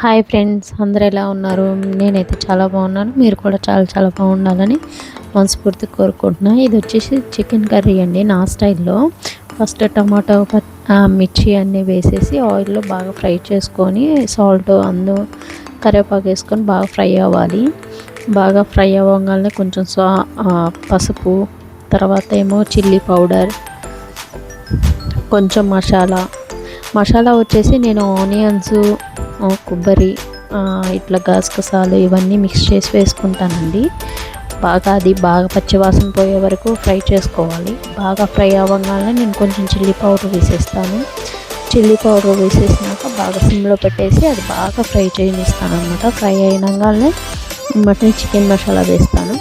Hi friends, అందరూ ఎలా ఉన్నారు? నేనైతే చాలా బాగున్నాను. మీరు కూడా చాలా చాలా బాగుండాలని మనస్ఫూర్తిగా కోరుకుంటున్నా. ఇది వచ్చేసి చికెన్ కర్రీ అండి, నా స్టైల్లో. ఫస్ట్ టమాటో మిర్చి అన్నీ వేసేసి ఆయిల్లో బాగా ఫ్రై చేసుకొని సాల్ట్ కరివేపాకు వేసుకొని బాగా ఫ్రై అవ్వాలి. బాగా ఫ్రై అవ్వగానే కొంచెం పసుపు, తర్వాత ఏమో చిల్లీ పౌడర్, కొంచెం మసాలా వచ్చేసి నేను ఆనియన్స్, కొబ్బరి, ఇట్లా గసగసాలు ఇవన్నీ మిక్స్ చేసి వేసుకుంటానండి. బాగా పచ్చివాసన పోయే వరకు ఫ్రై చేసుకోవాలి. బాగా ఫ్రై అవ్వగానే నేను కొంచెం చిల్లీ పౌడర్ వేసేస్తాను. చిల్లీ పౌడర్ వేసేసినాక బాగా సిమ్లో పెట్టేసి అది బాగా ఫ్రై చేయనిస్తాను అనమాట. ఫ్రై అయినగానే చికెన్ మసాలా వేస్తాను.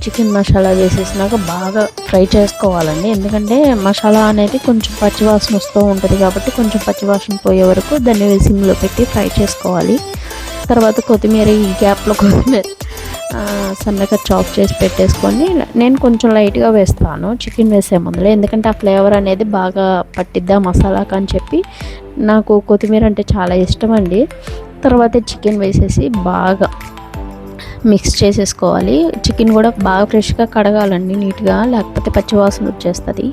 చికెన్ మసాలా వేసేసినాక బాగా ఫ్రై చేసుకోవాలండి. ఎందుకంటే మసాలా అనేది కొంచెం పచ్చివాసన వస్తూ ఉంటుంది కాబట్టి కొంచెం పచ్చివాసన పోయే వరకు దాన్ని సిమ్లో పెట్టి ఫ్రై చేసుకోవాలి. తర్వాత కొత్తిమీర, ఈ గ్యాప్లో కొత్తిమీర సన్నగా చాప్ చేసి పెట్టేసుకొని నేను కొంచెం లైట్గా వేస్తాను చికెన్ వేసే ముందులో, ఎందుకంటే ఆ ఫ్లేవర్ అనేది బాగా పట్టిద్దా మసాలాకు అని చెప్పి. నాకు కొత్తిమీర అంటే చాలా ఇష్టం అండి. తర్వాత చికెన్ వేసేసి బాగా మిక్స్ చేసేసుకోవాలి. చికెన్ కూడా బాగా ఫ్రెష్గా కడగాలండి నీట్గా, లేకపోతే పచ్చివాసన వచ్చేస్తుంది.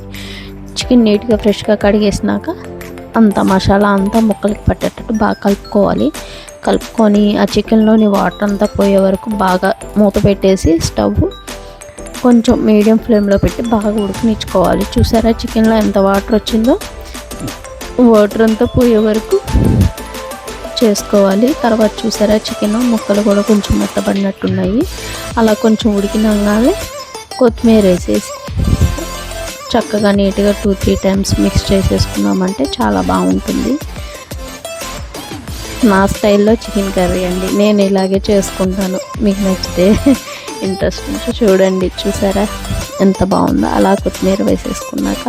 చికెన్ నీట్గా ఫ్రెష్గా కడిగేసినాక మసాలా అంతా ముక్కలకి పట్టేటట్టు బాగా కలుపుకొని ఆ చికెన్లోని వాటర్ అంతా పోయే వరకు బాగా మూత పెట్టేసి స్టవ్ కొంచెం మీడియం ఫ్లేమ్లో పెట్టి బాగా ఉడికించుకోవాలి. చూసారా చికెన్లో ఎంత వాటర్ వచ్చిందో? వాటర్ అంతా పోయే వరకు చేసుకోవాలి. తర్వాత చూసారా చికెన్ ముక్కలు కూడా కొంచెం మెత్తబడినట్టున్నాయి. అలా కొంచెం ఉడికినగానే కొత్తిమీర వేసేసి చక్కగా నీట్గా 2-3 టైమ్స్ మిక్స్ చేసేసుకున్నామంటే చాలా బాగుంటుంది. నా స్టైల్లో చికెన్ కర్రీ అండి, నేను ఇలాగే చేసుకుంటాను. మీకు నచ్చితే ఇంట్రెస్ట్ నుంచి చూడండి. చూసారా ఎంత బాగుందో? అలా కొత్తిమీర వేసేసుకున్నాక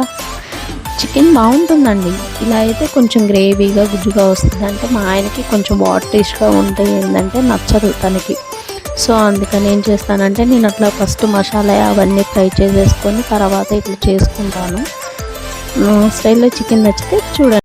చికెన్ బాగుంటుందండి. ఇలా అయితే కొంచెం గ్రేవీగా గుజ్జుగా వస్తుంది. అంటే మా ఆయనకి కొంచెం వాటరిష్గా ఉంటే ఏంటంటే నచ్చదు తనకి. సో అందుకని ఏం చేస్తానంటే నేను అట్లా ఫస్ట్ మసాలా అవన్నీ ఫ్రై చేసేసుకొని తర్వాత ఇట్లా చేసుకుంటాను. స్టైల్లో చికెన్ నచ్చితే చూడండి.